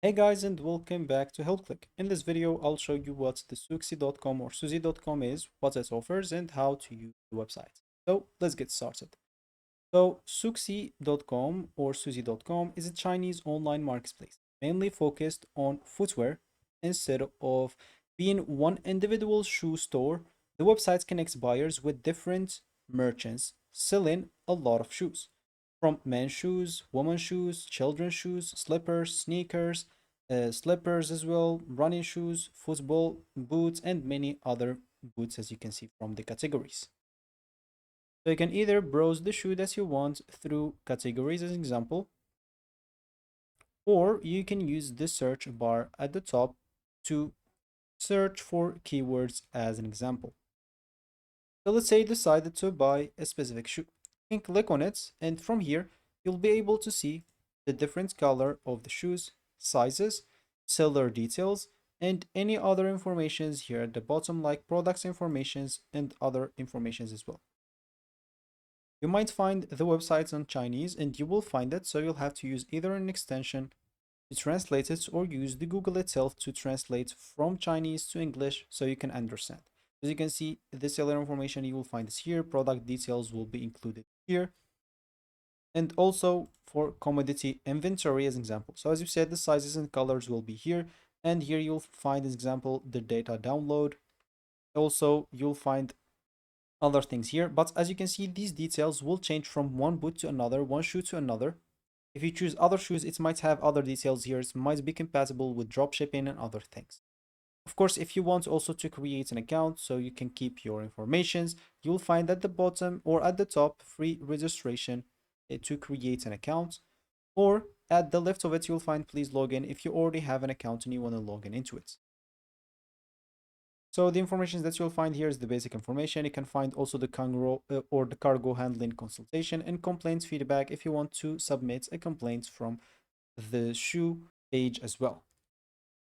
Hey guys, and welcome back to HelpClick. In this video, I'll show you what the Sooxie.com or Sooxie.com is, what it offers, and how to use the website. So let's get started. So Sooxie.com or Sooxie.com is a Chinese online marketplace, mainly focused on footwear. Instead of being one individual shoe store, the website connects buyers with different merchants selling a lot of shoes. From men's shoes, women's shoes, children's shoes, slippers, sneakers, slippers as well, running shoes, football boots, and many other boots as you can see from the categories. So you can either browse the shoe that you want through categories as an example, or you can use the search bar at the top to search for keywords as an example. So let's say you decided to buy a specific shoe. You can click on it, and from here, you'll be able to see the different color of the shoes, sizes, seller details, and any other informations here at the bottom like products informations and other informations as well. You might find the websites on Chinese and you will find it, so you'll have to use either an extension to translate it or use the Google itself to translate from Chinese to English so you can understand. As you can see, the seller information you will find is here, product details will be included here, and also for commodity inventory as an example. So as you said, the sizes and colors will be here, and here you'll find as example the data download. Also, you'll find other things here, but as you can see, these details will change from one boot to another, one shoe to another. If you choose other shoes, it might have other details here. It might be compatible with dropshipping and other things. Of course, if you want also to create an account so you can keep your informations, you'll find at the bottom or at the top free registration to create an account, or at the left of it you'll find please log in if you already have an account and you want to log in into it. So the information that you'll find here is the basic information. You can find also the cargo handling consultation and complaints feedback if you want to submit a complaint from the shoe page as well.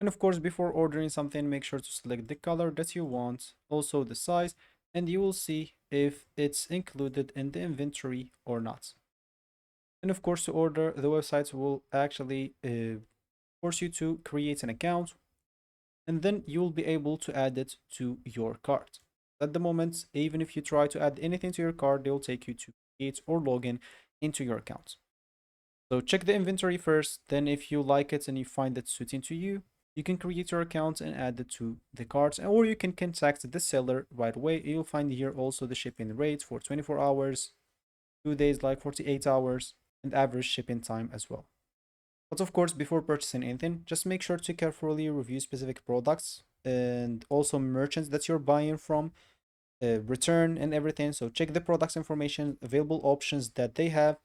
And of course, before ordering something, make sure to select the color that you want, also the size, and you will see if it's included in the inventory or not. And of course, to order, the website will actually force you to create an account, and then you'll be able to add it to your cart. At the moment, even if you try to add anything to your cart, they'll take you to create or log in into your account. So check the inventory first, then if you like it and you find it suiting to you, you can create your account and add it to the cart, or you can contact the seller right away. You'll find here also the shipping rate for 24 hours, 2 days like 48 hours, and average shipping time as well. But of course, before purchasing anything, just make sure to carefully review specific products and also merchants that you're buying from, return and everything. So check the products information, available options that they have,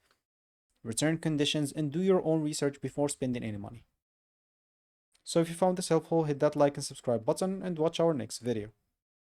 return conditions, and do your own research before spending any money. So if you found this helpful, hit that like and subscribe button and watch our next video.